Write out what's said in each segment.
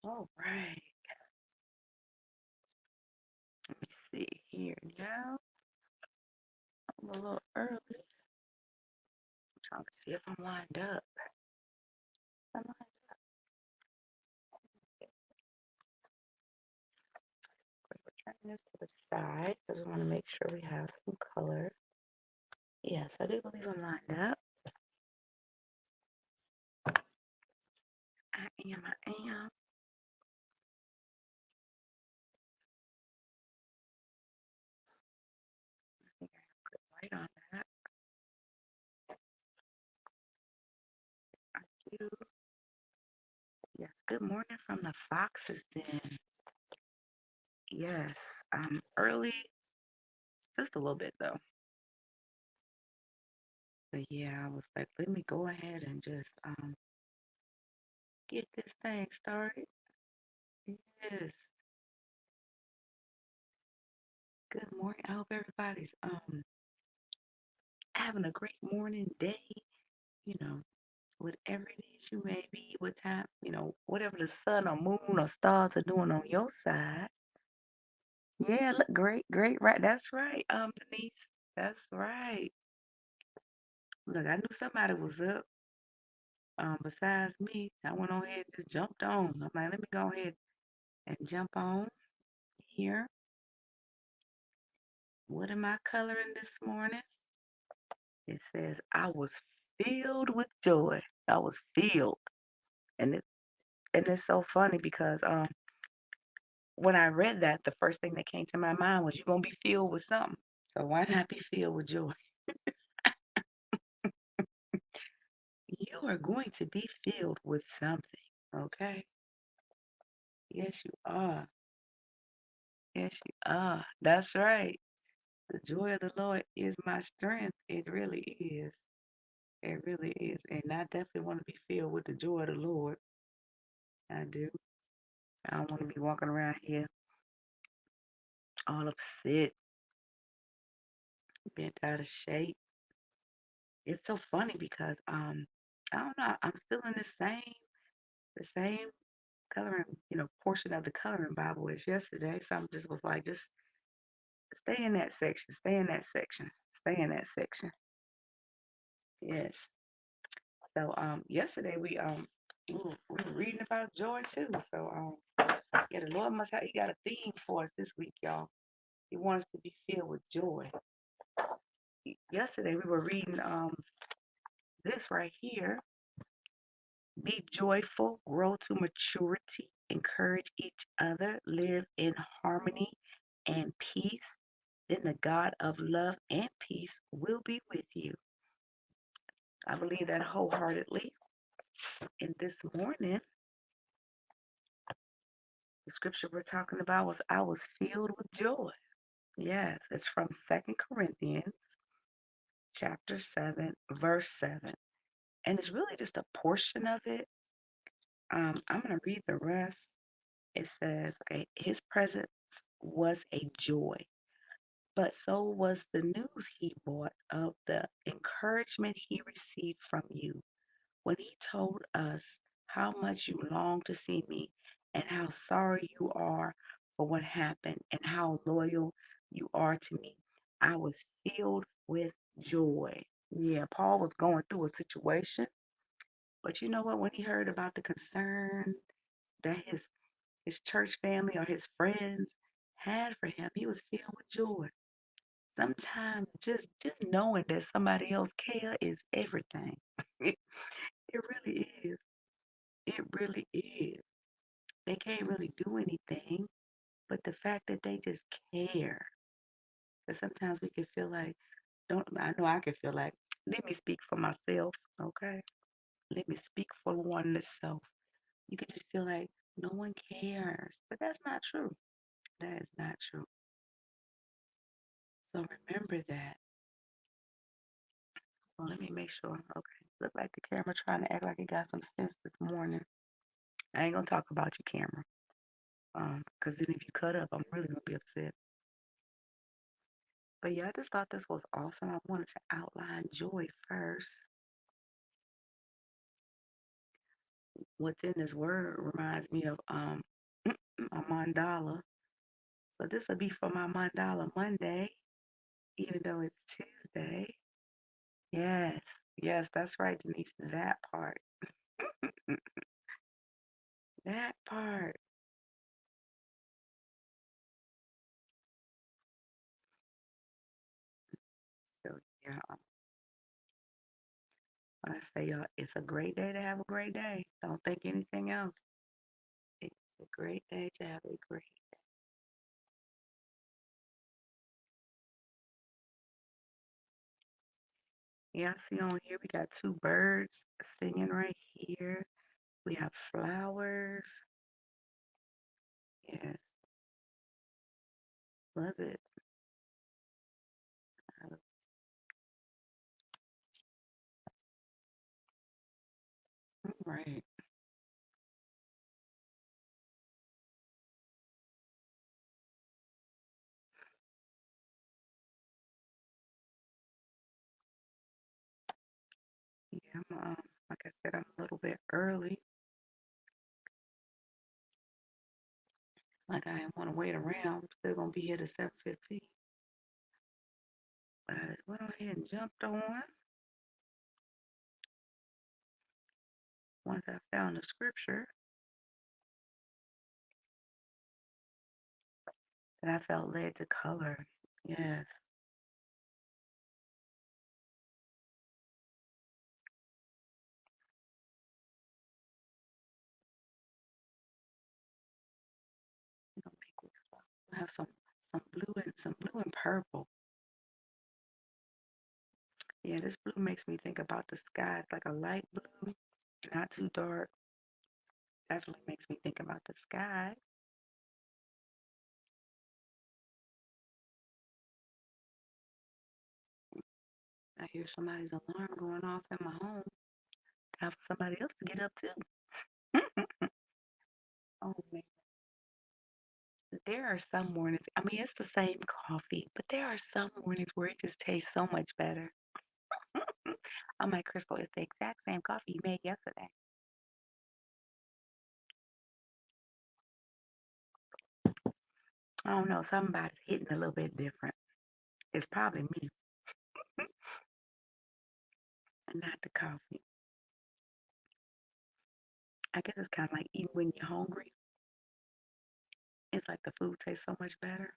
All right. Let me see here now. I'm a little early. I'm trying to see if I'm lined up. I'm lined up. We're turning this to the side because we want to make sure we have some color. Yes, I do believe I'm lined up. I am. I think I have good light on that. I do. Yes. Good morning from the Fox's Den. Yes. Early, just a little bit though. But yeah, I was like, let me go ahead and just get this thing started. Yes. Good morning. I hope everybody's having a great morning, day, you know, whatever it is you may be, what time, whatever the sun or moon or stars are doing on your side. Yeah, look great, great, right. That's right, Denise. That's right. Look, I knew somebody was up, besides me. I went on ahead and just jumped on. I'm like, let me go ahead and jump on here. What am I coloring this morning? It says I was filled with joy. I was filled. And it's so funny because when I read that, the first thing that came to my mind was you're gonna be filled with something. So why not be filled with joy? You are going to be filled with something, okay? Yes, you are. Yes, you are. That's right. The joy of the Lord is my strength. It really is. It really is. And I definitely want to be filled with the joy of the Lord. I do. I don't want to be walking around here all upset, bent out of shape. It's so funny because I don't know, I'm still in the same coloring, portion of the coloring Bible as yesterday. Something just was like, just stay in that section, stay in that section, stay in that section. Yes. So yesterday we were reading about joy too. So yeah, the Lord must have he got a theme for us this week, y'all. He wants us to be filled with joy. Yesterday we were reading this right here. Be joyful, grow to maturity, encourage each other, live in harmony and peace. Then the God of love and peace will be with you. I believe that wholeheartedly. And this morning, the scripture we're talking about was I was filled with joy. Yes, it's from 2 Corinthians chapter 7, verse 7. And it's really just a portion of it. I'm going to read the rest. It says, okay, his presence was a joy, but so was the news he brought of the encouragement he received from you when he told us how much you long to see me and how sorry you are for what happened and how loyal you are to me. I was filled with joy. Yeah, Paul was going through a situation, but you know what? When he heard about the concern that his church family or his friends had for him, he was filled with joy. Sometimes just knowing that somebody else care is everything. It, it really is. It really is. They can't really do anything, but the fact that they just care. Because sometimes we can feel like, don't I know I can feel like, let me speak for myself, okay? Let me speak for one itself. You can just feel like no one cares. But that's not true. That is not true. So remember that. So let me make sure. Okay. Look like the camera trying to act like it got some sense this morning. I ain't gonna talk about your camera. Because then if you cut up, I'm really gonna be upset. But yeah, I just thought this was awesome. I wanted to outline joy first. what's in this word reminds me of my mandala. So this will be for my mandala Monday, even though it's Tuesday. Yes, yes, that's right, Denise. That part. That part. So yeah, when I say y'all, it's a great day to have a great day. Don't think anything else. It's a great day to have a great. Yeah, I see on here we got two birds singing right here. We have flowers. Yes, love it. Right. Yeah, like I said, I'm a little bit early. Like I didn't want to wait around. I'm still gonna be here to 7:15. But I just went on ahead and jumped on once I found the scripture that I felt led to color. Yes, you know, pick I have some blue and purple. Yeah, this blue makes me think about the sky. It's like a light blue, not too dark. Definitely makes me think about the sky. I hear somebody's alarm going off in my home. Time for somebody else to get up too. Oh man. There are some mornings, I mean, it's the same coffee, but there are some mornings where it just tastes so much better. I'm like, Crystal, it's the exact same coffee you made yesterday. I don't know, somebody's hitting a little bit different. It's probably me and not the coffee. I guess it's kind of like eating when you're hungry. It's like the food tastes so much better.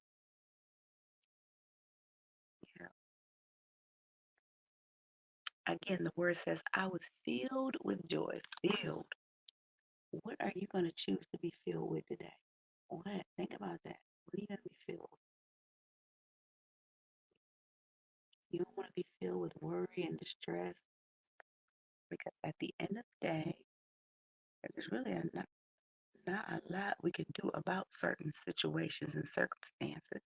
Yeah. Again, the word says, I was filled with joy. Filled. What are you going to choose to be filled with today? What? Think about that. What are you going to be filled with? You don't want to be filled with worry and distress because at the end of the day, there's really not a lot we can do about certain situations and circumstances.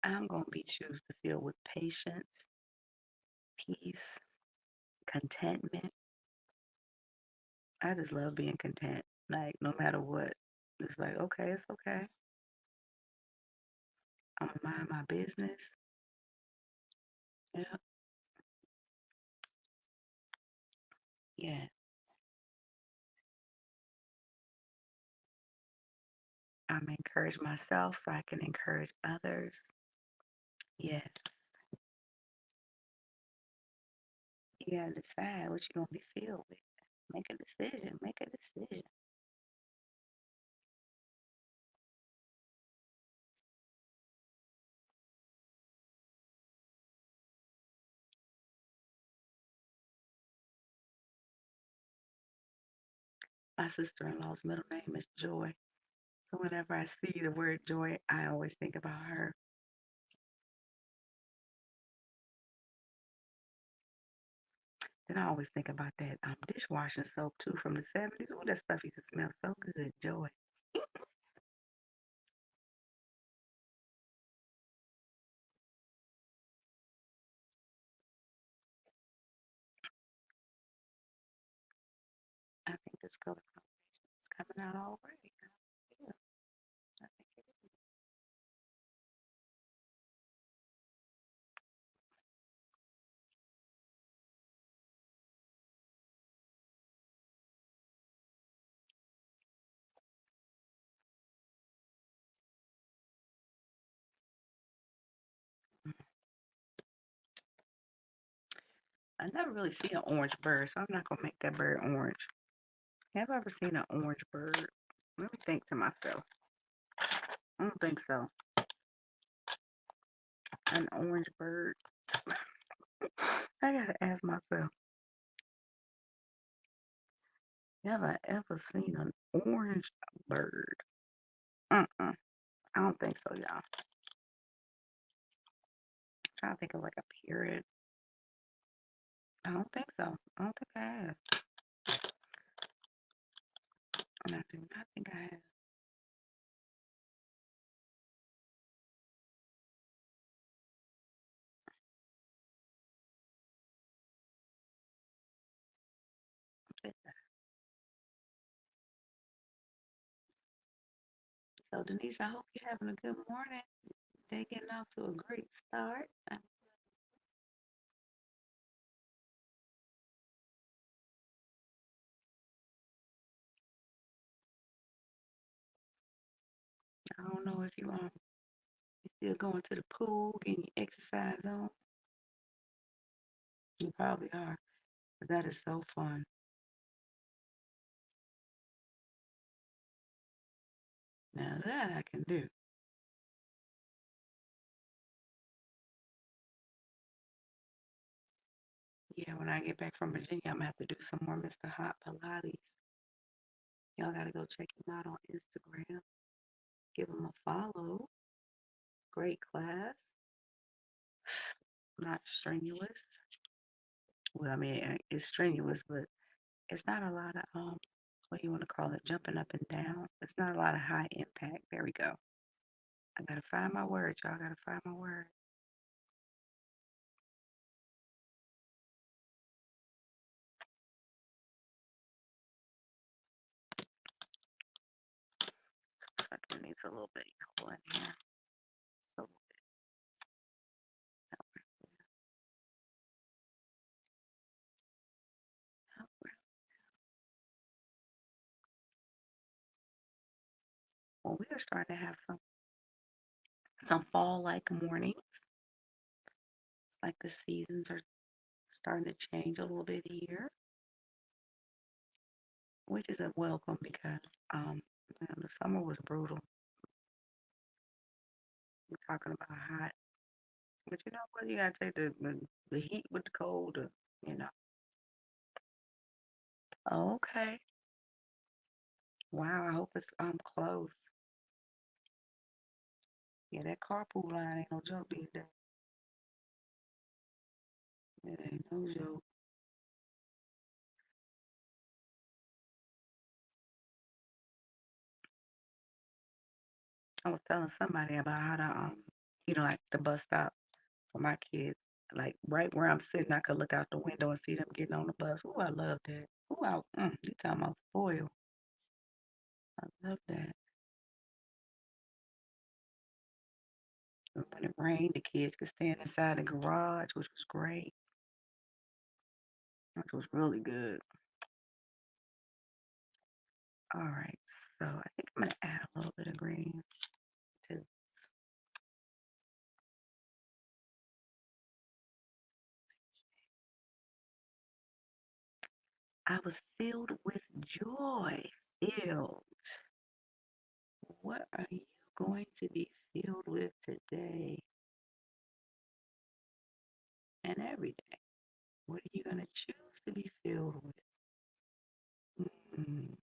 I'm going to be choose to feel with patience, peace, contentment. I just love being content. Like no matter what, it's like okay, it's okay. I'm gonna mind my business. Yeah, yeah. I'm encourage myself so I can encourage others. Yes, you gotta decide what you're gonna be filled with. Make a decision. Make a decision. My sister-in-law's middle name is Joy. So whenever I see the word joy, I always think about her. Then I always think about that dishwashing soap too from the 70s. Oh, that stuff used to smell so good. Joy. I think this color combination is coming out already. Yeah, I think it is. I never really seen an orange bird, so I'm not gonna make that bird orange. Have I ever seen an orange bird? Let me think to myself. I don't think so. An orange bird. I gotta ask myself, have I ever seen an orange bird? Mm-mm. I don't think so, y'all. Trying to think of like a parrot. I don't think so. I don't think I have. And I do not think I have. So Denise, I hope you're having a good morning. Day getting off to a great start. I don't know if you still going to the pool, getting your exercise on. You probably are. 'Cause that is so fun. Now that I can do. Yeah, when I get back from Virginia, I'm gonna have to do some more Mr. Hot Pilates. Y'all gotta go check him out on Instagram. Give him a follow. Great class. Not strenuous. Well, I mean, it's strenuous, but it's not a lot of what do you want to call it, jumping up and down. It's not a lot of high impact. There we go. I gotta find my word, y'all. I gotta find my word. Looks like it needs a little bit of yellow in here. So, well, we are starting to have some fall-like mornings. It's like the seasons are starting to change a little bit here, which is a welcome because the summer was brutal. We're talking about hot, but you know what? You gotta take the heat with the cold. You know. Okay. Wow. I hope it's close. Yeah, that carpool line ain't no joke these days. It ain't no joke. I was telling somebody about how to like the bus stop for my kids. Like right where I'm sitting, I could look out the window and see them getting on the bus. Oh, I love that. Oh, you talking about spoiled. I love that. And when it rained, the kids could stand inside the garage, which was great. Which was really good. All right, so I think I'm gonna add a little bit of green to. I was filled with joy. Filled. What are you going to be filled with today and every day? What are you going to choose to be filled with? Mm,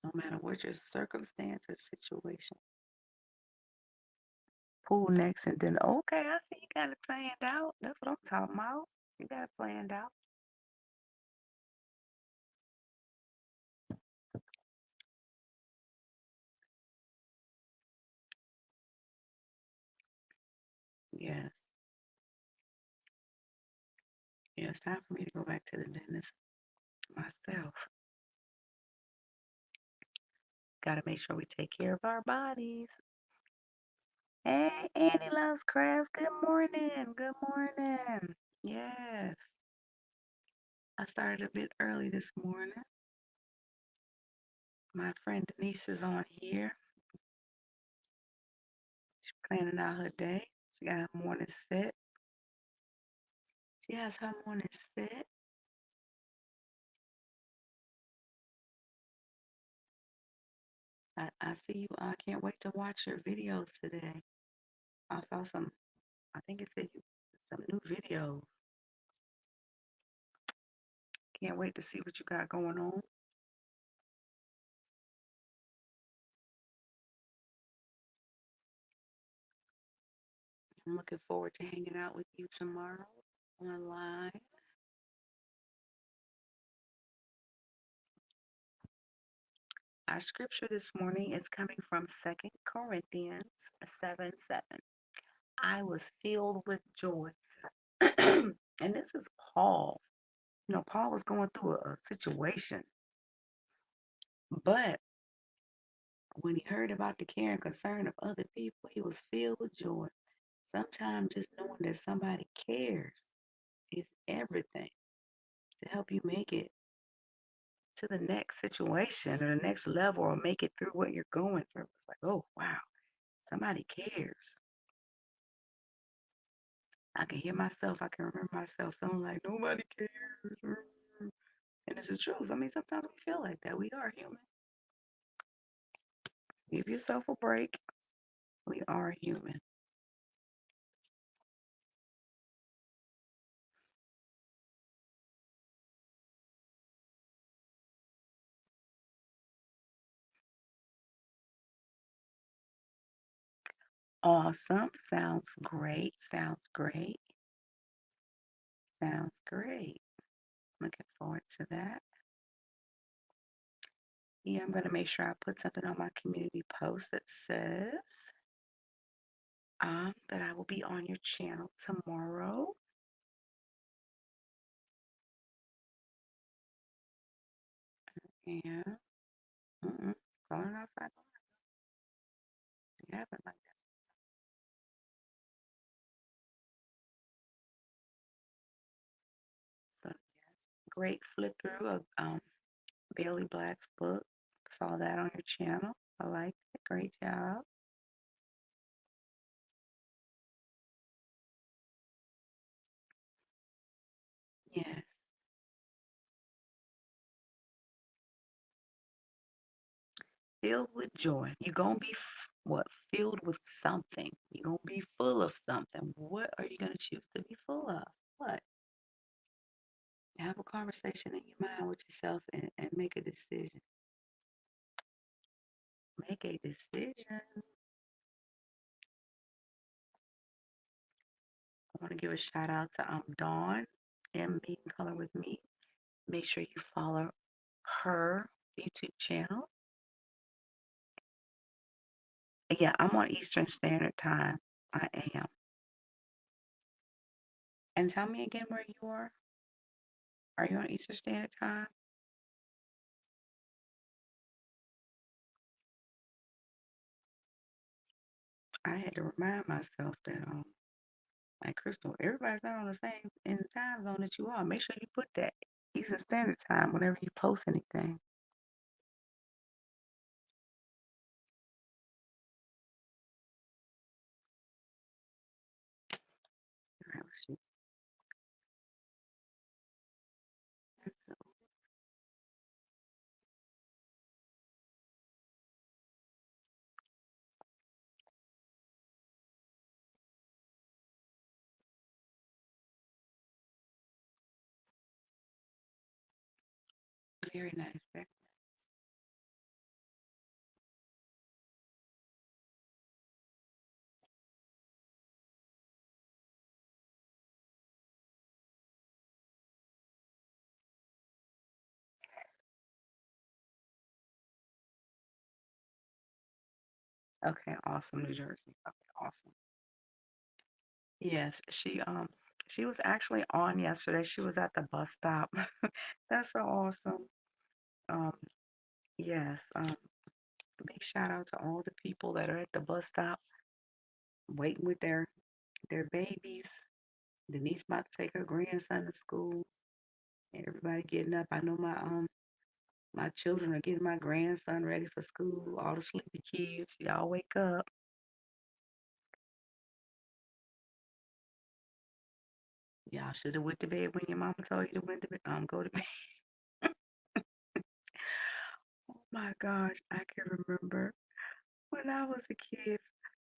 no matter what your circumstance or situation. Pool next and then, okay, I see you got it planned out. That's what I'm talking about. You got it planned out. Yes. Yeah, it's time for me to go back to the dentist myself. Got to make sure we take care of our bodies. Hey, Annie loves crafts. Good morning. Good morning. Yes. I started a bit early this morning. My friend Denise is on here. Planning out her day. She got her morning set. She has her morning set. I see you. I can't wait to watch your videos today. I saw some, I think it said you some new videos. Can't wait to see what you got going on. I'm looking forward to hanging out with you tomorrow online. Our scripture this morning is coming from 2 Corinthians 7:7. I was filled with joy. And this is Paul. Paul was going through a situation, but when he heard about the care and concern of other people, he was filled with joy. Sometimes just knowing that somebody cares is everything to help you make it to the next situation or the next level or make it through what you're going through. It's like, oh, wow, somebody cares. I can hear myself. I can remember myself feeling like nobody cares. And it's the truth. I mean, sometimes we feel like that. We are human. Give yourself a break. We are human. Awesome. Sounds great. Sounds great. Sounds great. Looking forward to that. Yeah, I'm going to make sure I put something on my community post that says that I will be on your channel tomorrow. And going outside. Yeah, but like that. So yes, great flip through of Bailey Black's book. Saw that on your channel. I liked it. Great job. Yes. Filled with joy. You're going to be what? Filled with something. You're going to be full of something. What are you going to choose to be full of? What? Have a conversation in your mind with yourself and make a decision. Make a decision. I want to give a shout out to Dawn, MB Color with Me. Make sure you follow her YouTube channel. Yeah, I'm on Eastern Standard Time. I am. And tell me again where you are. Are you on Eastern Standard Time? I had to remind myself that like Crystal, everybody's not on the same in the time zone that you are. Make sure you put that Eastern Standard Time whenever you post anything. All right, shoot. Very nice. Okay, awesome, New Jersey. Okay, awesome. Yes, she was actually on yesterday. She was at the bus stop. That's so awesome. Um, yes, big shout out to all the people that are at the bus stop waiting with their babies. Denise about to take her grandson to school. Everybody getting up. I know my children are getting my grandson ready for school. All the sleepy kids, y'all wake up. Y'all should have went to bed when your mama told you to went to bed. Go to bed. Oh my gosh, I can remember when I was a kid,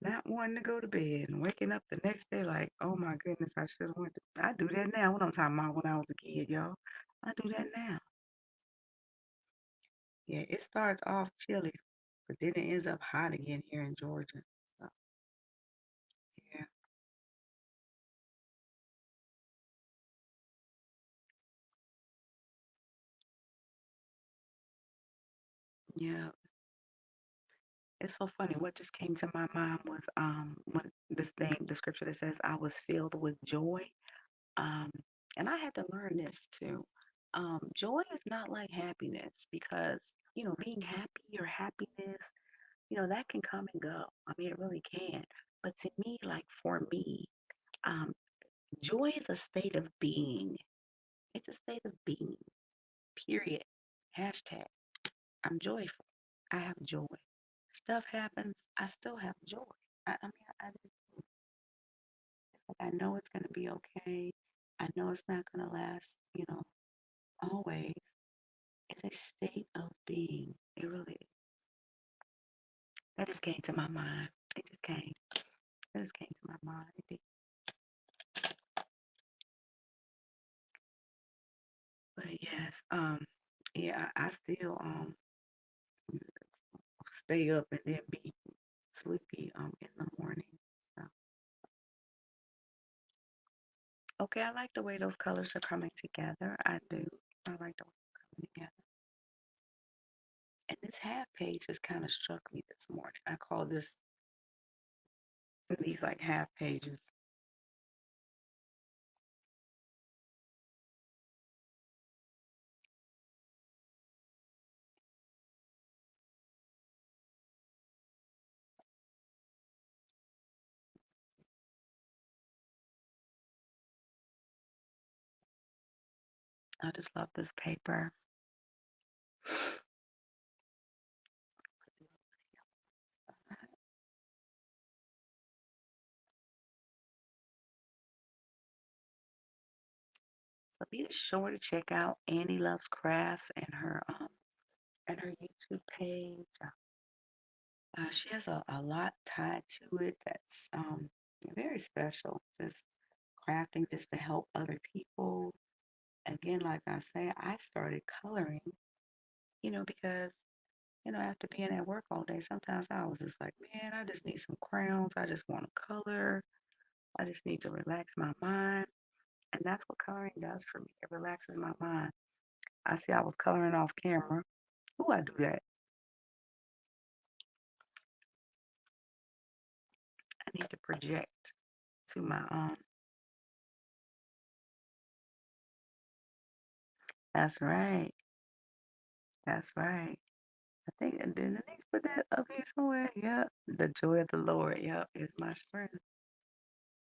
not wanting to go to bed and waking up the next day like, oh my goodness, I should have went to. I do that now. What I'm talking about when I was a kid, y'all. I do that now. Yeah, it starts off chilly, but then it ends up hot again here in Georgia. So, yeah, yeah. It's so funny. What just came to my mind was when this thing, the scripture that says, "I was filled with joy." Um, and I had to learn this too. Joy is not like happiness because being happy or happiness, that can come and go. I mean, it really can. But to me, like for me, um, joy is a state of being. It's a state of being. Period. Hashtag. I'm joyful. I have joy. Stuff happens. I still have joy. I mean, I just it's like I know it's gonna be okay. I know it's not gonna last, always. It's a state of being. It really is. That just came to my mind. It just came. That just came to my mind. It did. But yes, yeah, I still stay up and then be sleepy in the morning. So, okay, I like the way those colors are coming together. I do. I like the way they're coming together. And this half page just kind of struck me this morning. I call these like half pages. I just love this paper. So be sure to check out Annie Loves Crafts and her YouTube page. She has a lot tied to it that's very special. Just crafting just to help other people. Again, like I say, I started coloring, because after being at work all day, sometimes I was just like, man, I just need some crowns. I just want to color. I just need to relax my mind. And that's what coloring does for me. It relaxes my mind. I see I was coloring off camera. Oh, I do that. I need to project to my That's right. That's right. I think did Denise put that up here somewhere? Yep. The joy of the Lord, yep, is my strength.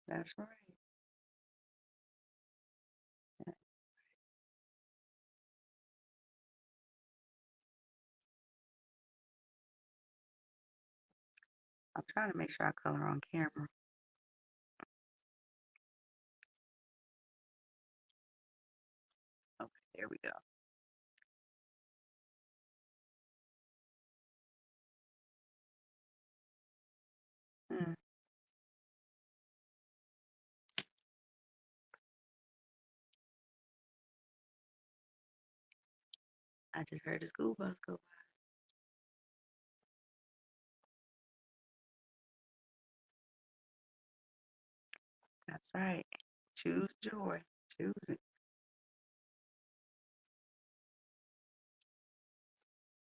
That's right. Yeah. I'm trying to make sure I color on camera. Okay, there we go. Mm, I just heard the school bus go by. That's right. Choose joy. Choose it.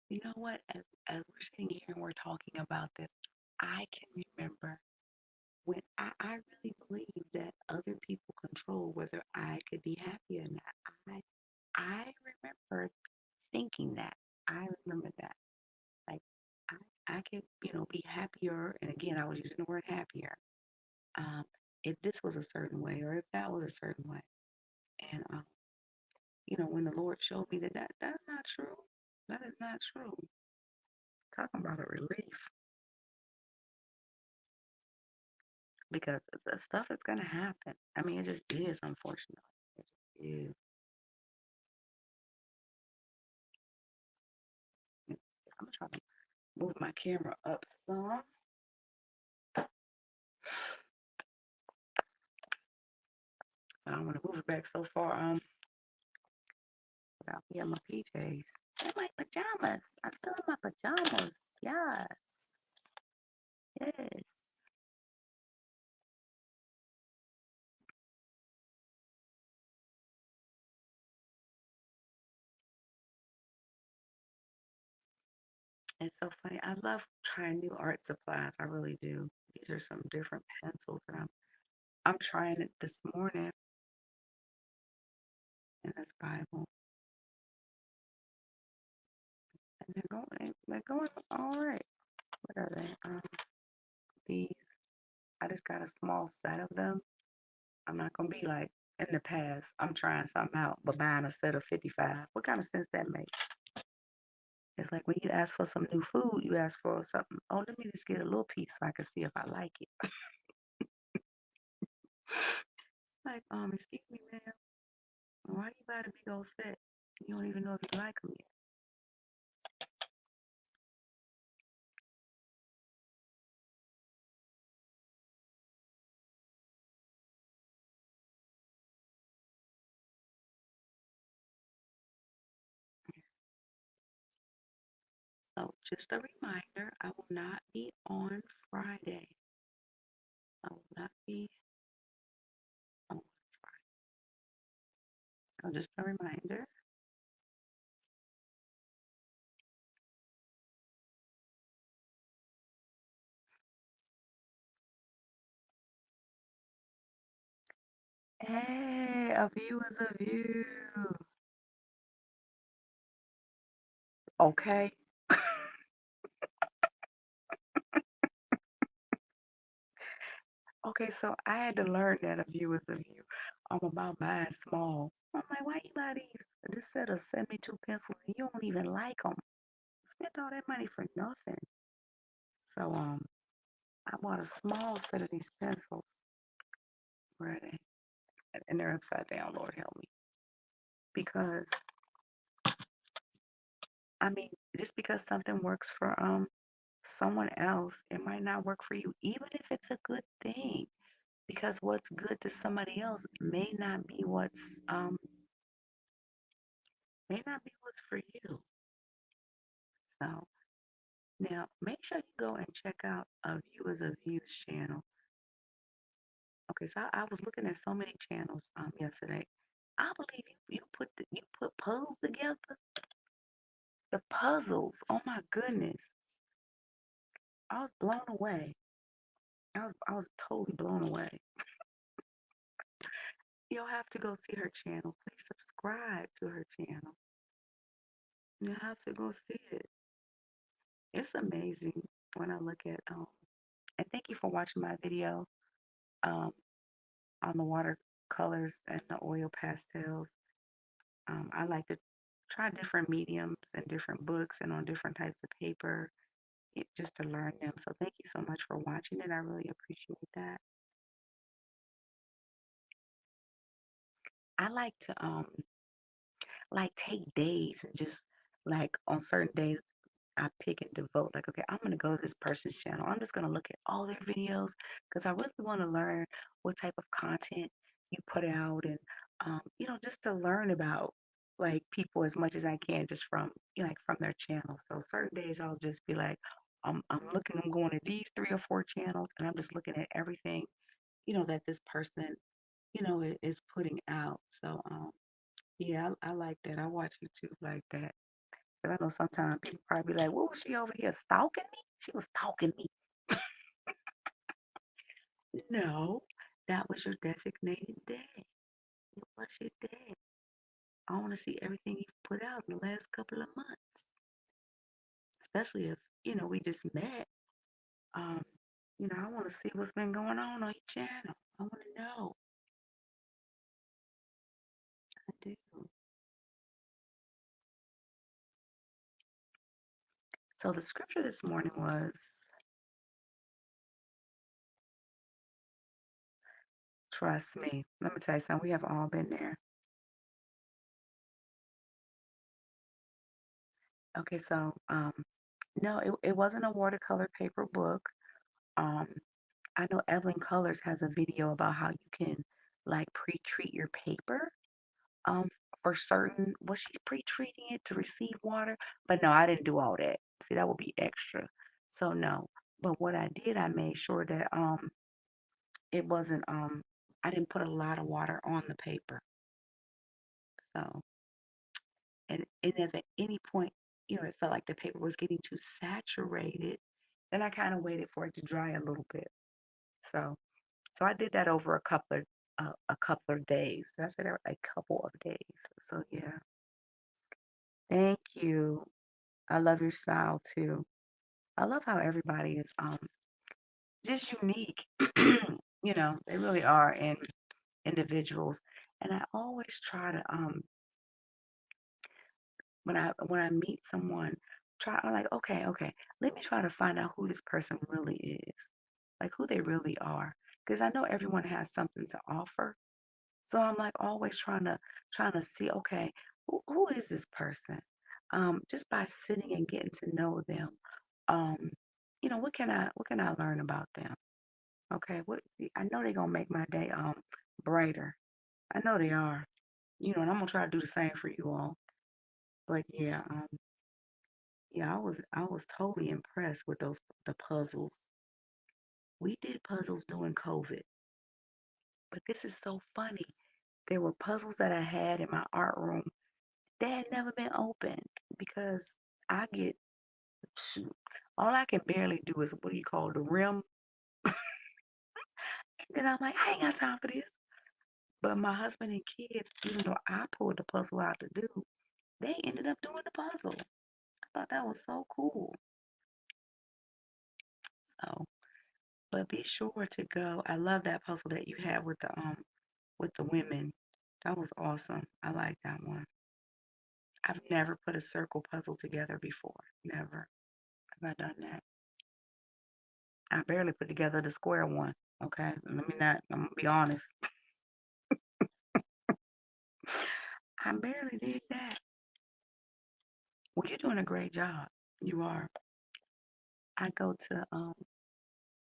You know what? As we're sitting here and we're talking about this, I can remember when I really believe that other people control whether I could be happy or not. I remember thinking that. I remember that. Like I could, be happier. And again, I was using the word happier. Um, if this was a certain way or if that was a certain way. And when the Lord showed me that that's not true. That is not true. Talking about a relief. because the stuff is gonna happen. I mean, it just is, unfortunately. It just is. I'm gonna try to move my camera up some. I don't want to move it back so far. Without me in my PJs. In my pajamas. I'm still in my pajamas. Yes. Yes. It's so funny. I love trying new art supplies. I really do. These are some different pencils that I'm trying it this morning in this Bible. And they're going all right. What are they? These. I just got a small set of them. I'm not gonna be like in the past. I'm trying something out, but buying a set of 55. What kind of sense that makes? It's like when you ask for some new food, you ask for something. Oh, let me just get a little piece so I can see if I like it. Like, excuse me, ma'am. Why you buy the big old set? You don't even know if you like them yet. So just a reminder, I will not be on Friday. I will not be on Friday. So just a reminder. Hey, a view is a view. Okay. Okay, so I had to learn that a view is a view. I'm about buying small. I'm like, why you buy these? This set of 72 pencils and you don't even like them. Spent all that money for nothing. So I bought a small set of these pencils. Where are they? And they're upside down. Lord help me. Because I mean, just because something works for someone else, it might not work for you, even if it's a good thing. Because what's good to somebody else may not be what's for you. So now make sure you go and check out a View is a Views channel. Okay, so I was looking at so many channels yesterday. I believe you put puzzles together. The puzzles, oh my goodness. I was blown away. I was totally blown away. You'll have to go see her channel. Please subscribe to her channel. You have to go see it. It's amazing when I look at and thank you for watching my video um on the watercolors and the oil pastels. I like to try different mediums and different books and on different types of paper just to learn them. So thank you so much for watching it. I really appreciate that. I like to like take days and just like on certain days I pick and devote like okay, I'm gonna go to this person's channel. I'm just gonna look at all their videos because I really want to learn what type of content you put out and just to learn about like people as much as I can just from like from their channel. So certain days I'll just be like I'm going to these three or four channels and I'm just looking at everything that this person is putting out. So yeah, I like that. I watch YouTube like that. 'Cause I know sometimes people probably be like, what was she over here stalking me? She was stalking me. No, that was your designated day. It was your day. I want to see everything you've put out in the last couple of months, especially if, we just met. Um, I want to see what's been going on your channel. I want to know. I do. So the scripture this morning was Trust me. Let me tell you something. We have all been there. Okay, so no, it wasn't a watercolor paper book. Um, I know Evelyn Colors has a video about how you can like pre-treat your paper. Um, for certain, was she pre-treating it to receive water? But no, I didn't do all that. See, that would be extra. So no. But what I did, I made sure that it wasn't I didn't put a lot of water on the paper. So and if at any point, it felt like the paper was getting too saturated, then I kind of waited for it to dry a little bit. So so I did that over a couple of days. Did I say that? A couple of days. So yeah. Thank you. I love your style too. I love how everybody is just unique. They really are in individuals. And I always try to when I meet someone, I'm like, okay, let me try to find out who this person really is. Like who they really are. Because I know everyone has something to offer. So I'm like always trying to see, okay, who is this person? Just by sitting and getting to know them. Um, what can I learn about them? Okay, what I know they're gonna make my day brighter. I know they are. And I'm gonna try to do the same for you all. But yeah, yeah, I was totally impressed with the puzzles. We did puzzles during COVID, but this is so funny. There were puzzles that I had in my art room that had never been opened because I get shoot, all I can barely do is what you call the rim. And then I'm like, I ain't got time for this. But my husband and kids, even though I pulled the puzzle out to do, they ended up doing the puzzle. I thought that was so cool. So, but be sure to go. I love that puzzle that you had with the women. That was awesome. I like that one. I've never put a circle puzzle together before. Never have I done that. I barely put together the square one. Okay, let me not. I'm gonna be honest. I barely did that. Well, you're doing a great job. You are. I go to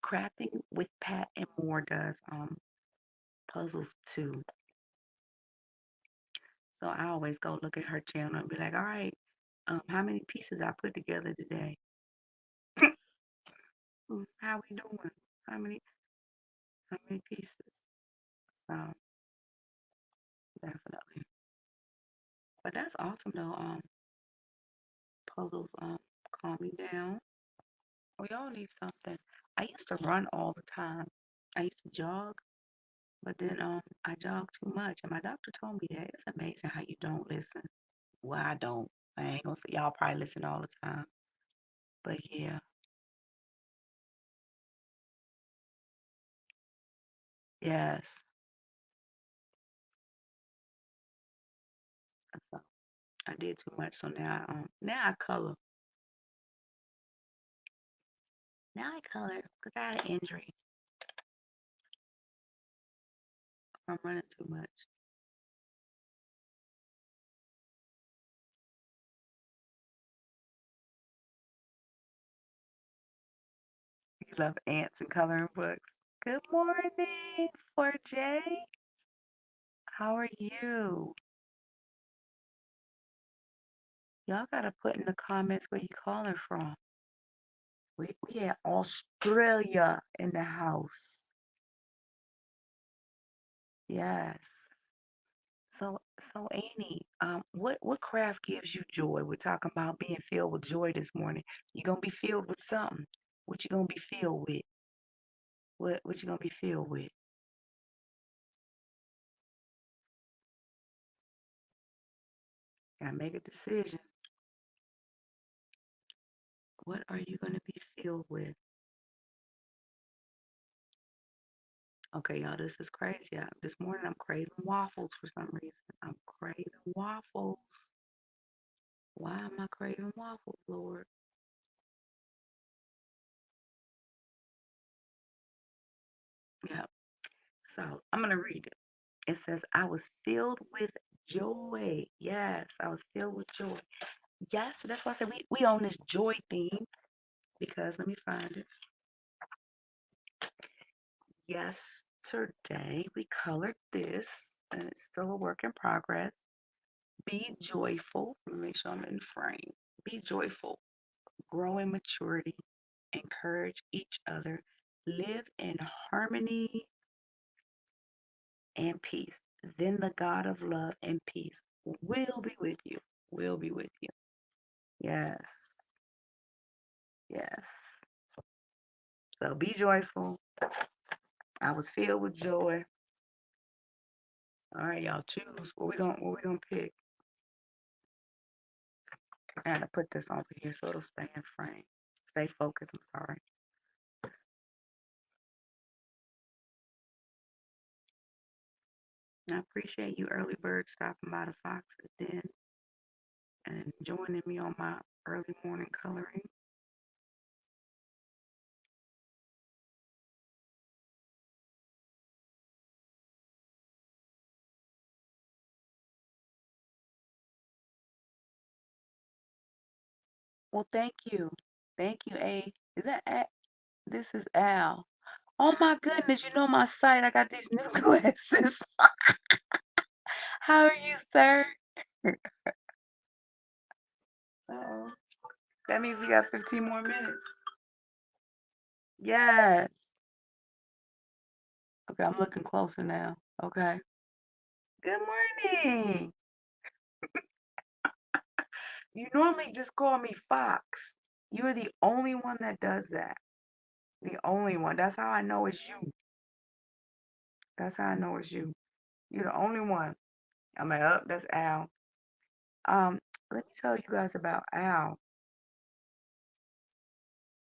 crafting with Pat and Moore does puzzles too. So I always go look at her channel and be like, all right, how many pieces I put together today? How we doing? How many how many pieces? So definitely. But that's awesome though. Puzzles calm me down. We all need something. I used to run all the time. I used to jog, but then I jogged too much, and my doctor told me that it's amazing how you don't listen. Well, I don't. I ain't gonna say y'all probably listen all the time, but yeah, yes. So I did too much, so now I color. Now I color because I had an injury from running too much. You love ants and coloring books. Good morning, 4J. How are you? Y'all gotta put in the comments where you calling from. We had Australia in the house. Yes. So Annie, what craft gives you joy? We're talking about being filled with joy this morning. You're gonna be filled with something. What you gonna be filled with? What you gonna be filled with? Gotta make a decision. What are you gonna be filled with? Okay, y'all, this is crazy. This morning I'm craving waffles for some reason. I'm craving waffles. Why am I craving waffles, Lord? Yeah. So I'm gonna read it. It says, I was filled with joy. Yes, I was filled with joy. Yes, so that's why I said we on this joy theme because let me find it. Yesterday we colored this, and it's still a work in progress. Be joyful. Let me make sure I'm in frame. Be joyful. Grow in maturity. Encourage each other. Live in harmony and peace. Then the God of love and peace will be with you. Will be with you. Yes. Yes. So be joyful. I was filled with joy. All right, y'all choose. What we gonna pick? I gotta put this over here so it'll stay in frame. Stay focused, I'm sorry. I appreciate you early birds stopping by the Fox's Den and joining me on my early morning coloring. Well, thank you. Thank you, A. Is that A? This is Al. Oh my goodness, you know my site. I got these new glasses. How are you, sir? Oh, that means we got 15 more minutes. Yes. Okay, I'm looking closer now. Okay. Good morning. You normally just call me Fox. You're the only one that does that. The only one. That's how I know it's you. That's how I know it's you. You're the only one. I'm like, oh, that's Al. Um, Let me tell you guys about Al.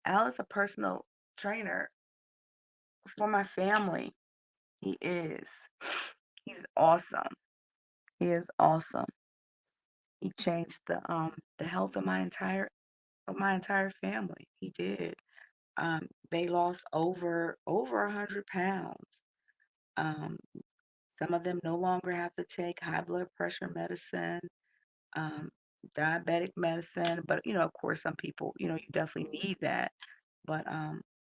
Al is a personal trainer for my family. He is. He's awesome. He is awesome. He changed the health of my entire family. He did. They lost over 100 pounds. Um, some of them no longer have to take high blood pressure medicine, um, diabetic medicine. But of course, some people, you definitely need that. But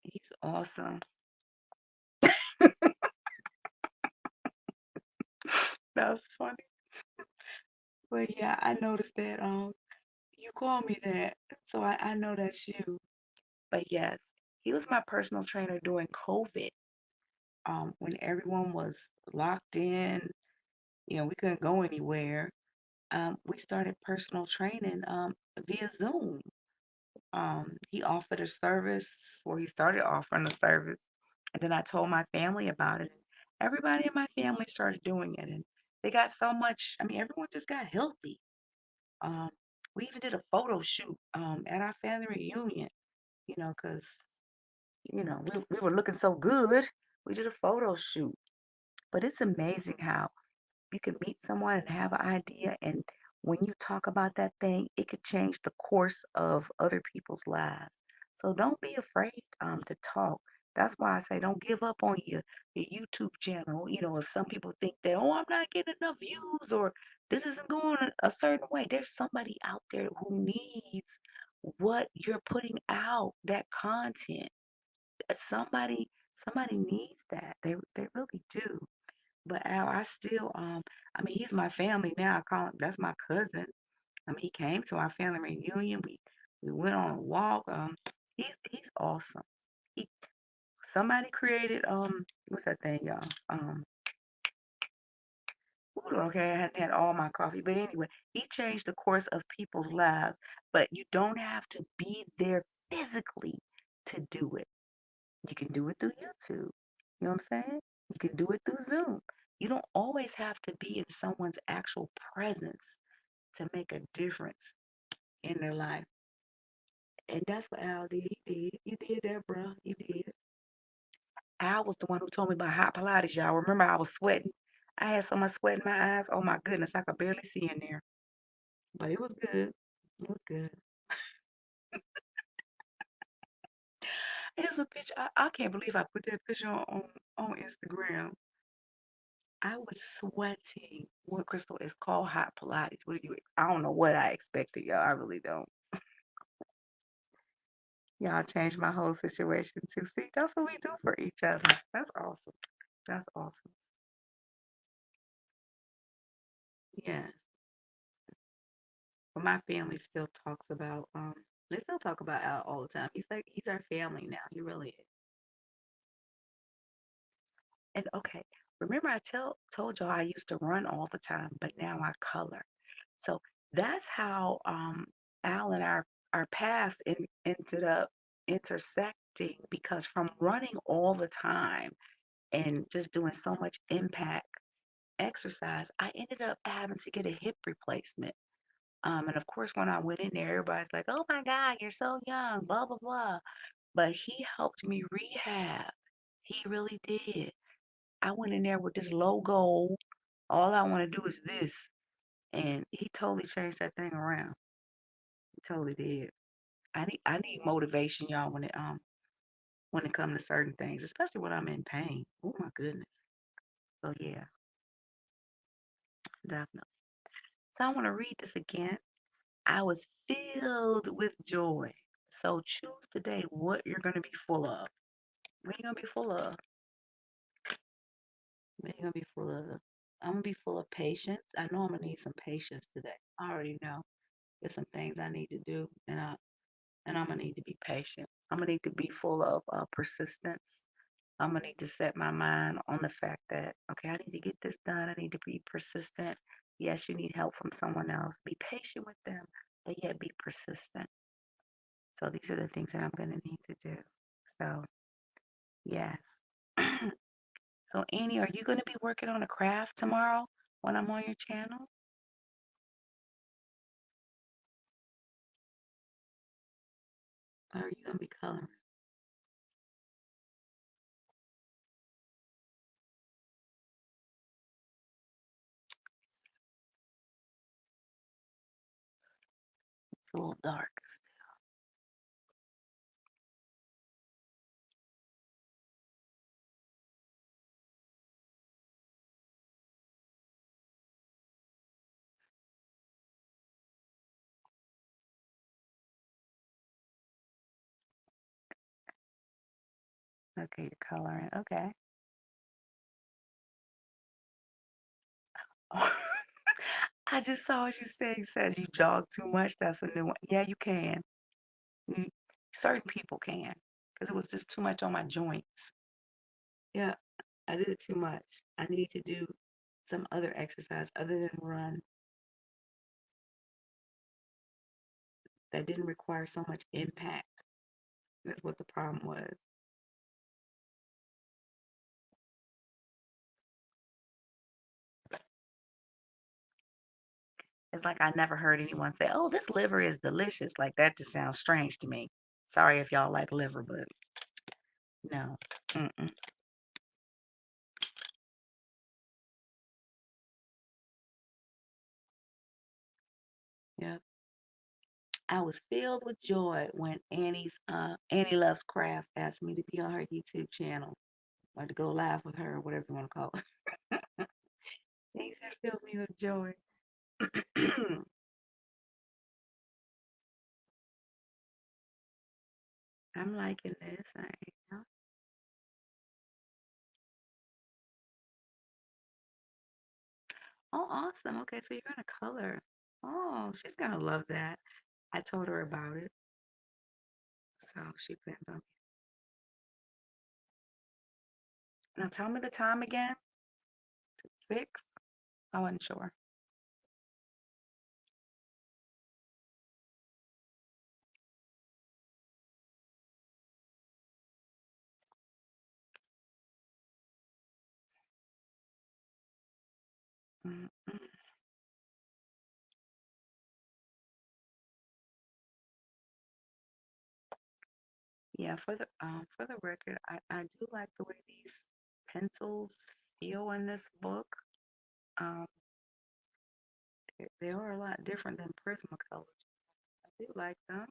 he's awesome. That was funny. But yeah, I noticed that you call me that, so I know that's you. But yes, he was my personal trainer during COVID. When everyone was locked in, we couldn't go anywhere. We started personal training via Zoom. He offered a service, or he started offering a service, and then I told my family about it. Everybody in my family started doing it, and they got so much. I mean, everyone just got healthy. Um, we even did a photo shoot at our family reunion, because we were looking so good. We did a photo shoot. But it's amazing how you can meet someone and have an idea, and when you talk about that thing, it could change the course of other people's lives. So don't be afraid to talk. That's why I say don't give up on your YouTube channel. If some people think that, oh, I'm not getting enough views or this isn't going a certain way, there's somebody out there who needs what you're putting out, that content. Somebody needs that. They really do. But Al, I mean, he's my family now. I call him, that's my cousin. I mean, he came to our family reunion. We went on a walk. He's awesome. He Somebody created what's that thing, y'all? Ooh, okay, I hadn't had all my coffee, but anyway, he changed the course of people's lives. But you don't have to be there physically to do it. You can do it through YouTube. You know what I'm saying? You can do it through Zoom. You don't always have to be in someone's actual presence to make a difference in their life. And that's what Al did. He did. You did that, bro. You did. Al was the one who told me about hot Pilates, y'all. Remember, I was sweating. I had so much sweat in my eyes. Oh my goodness, I could barely see in there. But it was good. It was good. Here's a picture. I can't believe I put that picture on Instagram. I was sweating. What, Crystal? It's called hot Pilates. What do you? I don't know what I expected, y'all. I really don't. Y'all changed my whole situation too. See, that's what we do for each other. That's awesome. That's awesome. Yeah. But my family still talks about they still talk about Al all the time. He's our family now. He really is. And okay, remember told y'all I used to run all the time, but now I color. So that's how Al and our paths ended up intersecting because from running all the time and just doing so much impact exercise, I ended up having to get a hip replacement. And of course, when I went in there, everybody's like, "Oh my God, you're so young," blah blah blah. But he helped me rehab. He really did. I went in there with this low goal. All I want to do is this, and he totally changed that thing around. He totally did. I need motivation, y'all, when it comes to certain things, especially when I'm in pain. Oh my goodness. So yeah, definitely. So I want to read this again. I was filled with joy. So choose today what you're going to be full of. What are you going to be full of? What are you going to be full of? I'm going to be full of patience. I know I'm going to need some patience today. I already know there's some things I need to do, and I'm going to need to be patient. I'm going to need to be full of persistence. I'm going to need to set my mind on the fact that, okay, I need to get this done. I need to be persistent. Yes, you need help from someone else. Be patient with them, but yet be persistent. So these are the things that I'm going to need to do. So, yes. So, Annie, are you going to be working on a craft tomorrow when I'm on your channel? Or are you going to be coloring? It's a little dark still. Okay, you're coloring. Okay. I just saw what you said. You said you jog too much. That's a new one. Yeah, you can. Mm, certain people can because it was just too much on my joints. Yeah, I did it too much. I need to do some other exercise other than run that didn't require so much impact. That's what the problem was. It's like I never heard anyone say, "Oh, this liver is delicious." Like that just sounds strange to me. Sorry if y'all like liver, but no. Mm-mm. Yeah. I was filled with joy when Annie Loves Crafts asked me to be on her YouTube channel or to go live with her or whatever you want to call it. Things that filled me with joy. I'm liking this. I am. Oh, awesome. Okay, so you're gonna color. Oh, she's gonna love that. I told her about it, so she plans on. Now tell me the time again. 6? I wasn't sure. Mm, mm. Yeah, for the record, I do like the way these pencils feel in this book. Um, they are a lot different than Prismacolor. I do like them.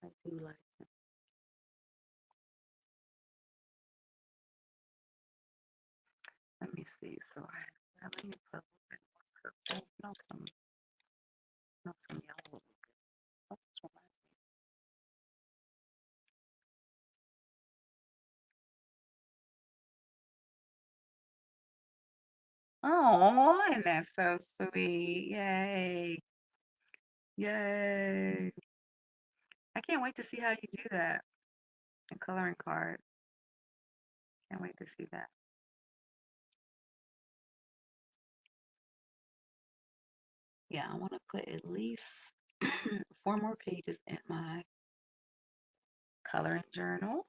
I do like them. see. So let me put a little bit more purple. No, some yellow. Oh, this reminds me. Oh, and that's so sweet. Yay. Yay. I can't wait to see how you do that. A coloring card. Can't wait to see that. Yeah, I want to put at least 4 more pages in my coloring journal.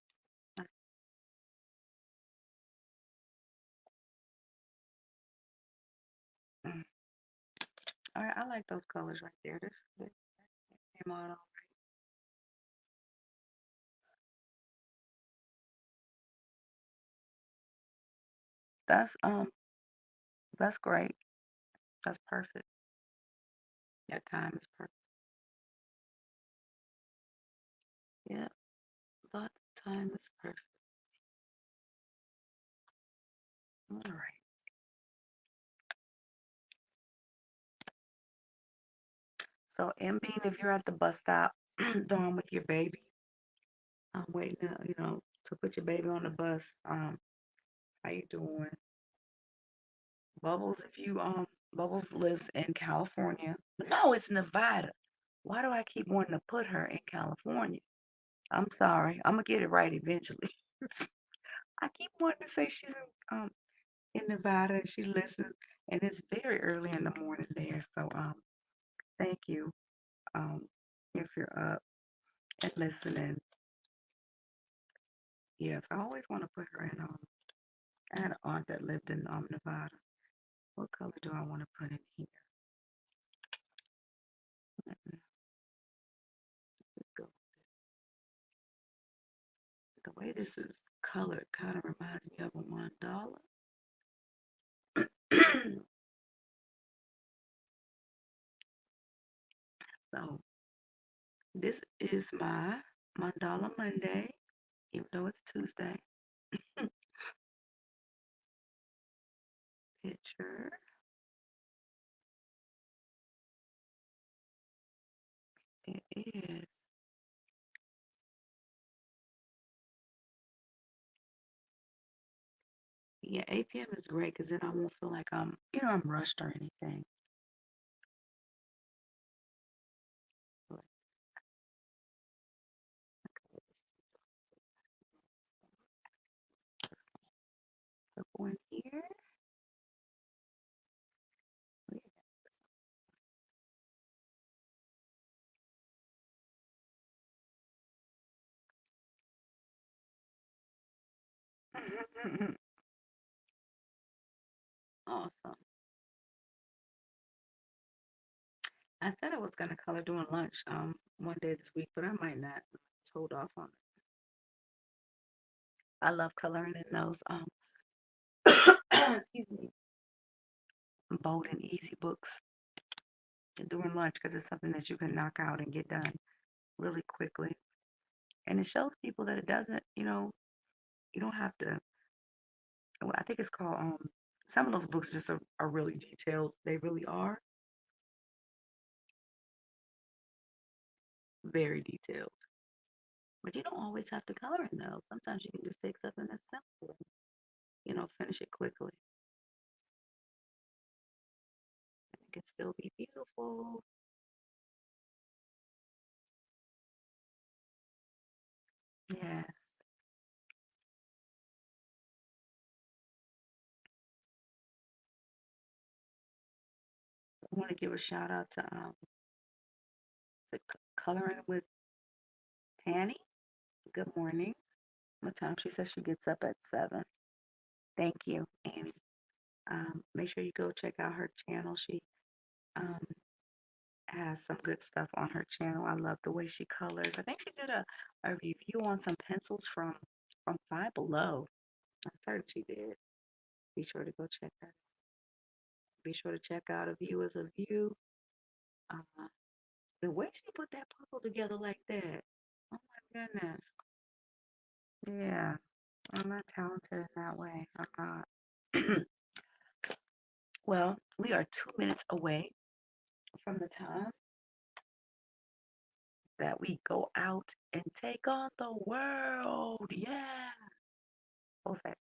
Mm. All right, I like those colors right there. This came out that's that's great. That's perfect. That time is perfect. Yeah, that time is perfect. All right. So, and being if you're at the bus stop, Dawn, with your baby, I'm waiting to, to put your baby on the bus. How you doing? Bubbles, if you Bubbles lives in California. No, it's Nevada. Why do I keep wanting to put her in California? I'm sorry. I'm gonna get it right eventually. I keep wanting to say she's in Nevada and she listens, and it's very early in the morning there. So thank you if you're up and listening. Yes, I always want to put her in. I had an aunt that lived in Nevada. What color do I want to put in here? Let's go. The way this is colored kind of reminds me of a $1. So this is my Mandala Monday, even though it's Tuesday. Picture. It is. Yeah, 8 p.m. is great because then I won't feel like I'm rushed or anything. But purple in here. Awesome. I said I was gonna color during lunch one day this week, but I might not. Just hold off on it. I love coloring in those excuse me, bold and easy books during lunch because it's something that you can knock out and get done really quickly. And it shows people that it doesn't, you don't have to. Well, I think it's called some of those books just are really detailed. They really are very detailed. But you don't always have to color in those. Sometimes you can just take something that's simple and, finish it quickly. And it can still be beautiful. Yes. I want to give a shout out to Coloring with Tanny. Good morning. What time? She says she gets up at 7. Thank you, Annie. Make sure you go check out her channel. She um, has some good stuff on her channel. I love the way she colors. I think she did a review on some pencils from Five Below. I'm certain she did. Be sure to go check her. Be sure to check out A View is a View. Uh, the way she put that puzzle together like that. Oh my goodness. Yeah, I'm not talented in that way. I'm not. Well, we are 2 minutes away from the time that we go out and take on the world. Yeah. What's that?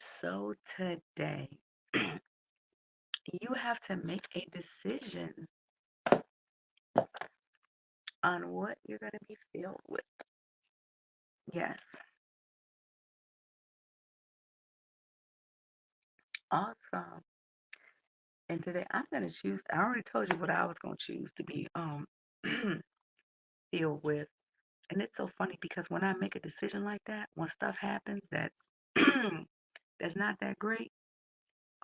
So today, you have to make a decision on what you're going to be filled with. Yes. Awesome. And today I'm going to choose, I already told you what I was going to choose to be filled with. And it's so funny because when I make a decision like that, when stuff happens that's that's not that great,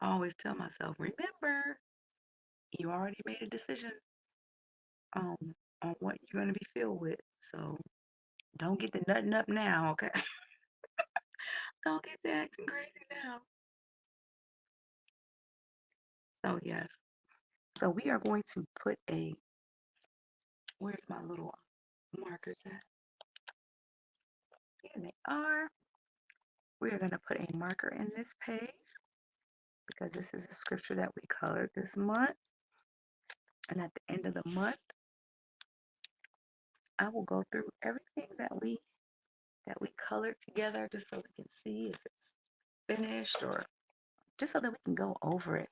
I always tell myself, remember, you already made a decision um, on what you're going to be filled with. So don't get the nutting up now, okay? Don't get to acting crazy now. So, yes. So, we are going to put a, where's my little markers at? Here they are. We are going to put a marker in this page because this is a scripture that we colored this month. And at the end of the month, I will go through everything that we colored together just so we can see if it's finished or just so that we can go over it.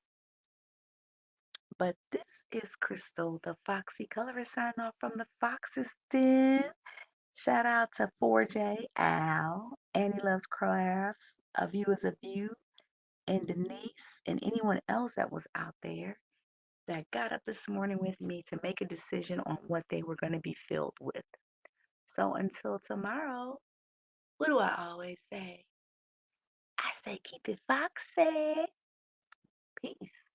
But this is Crystal, the Foxy Colorist, signing off from the Fox's Den. Shout out to 4J, Al, Annie Loves Crafts, A View is a View, and Denise, and anyone else that was out there that got up this morning with me to make a decision on what they were going to be filled with. So until tomorrow, what do I always say? I say keep it foxy. Peace.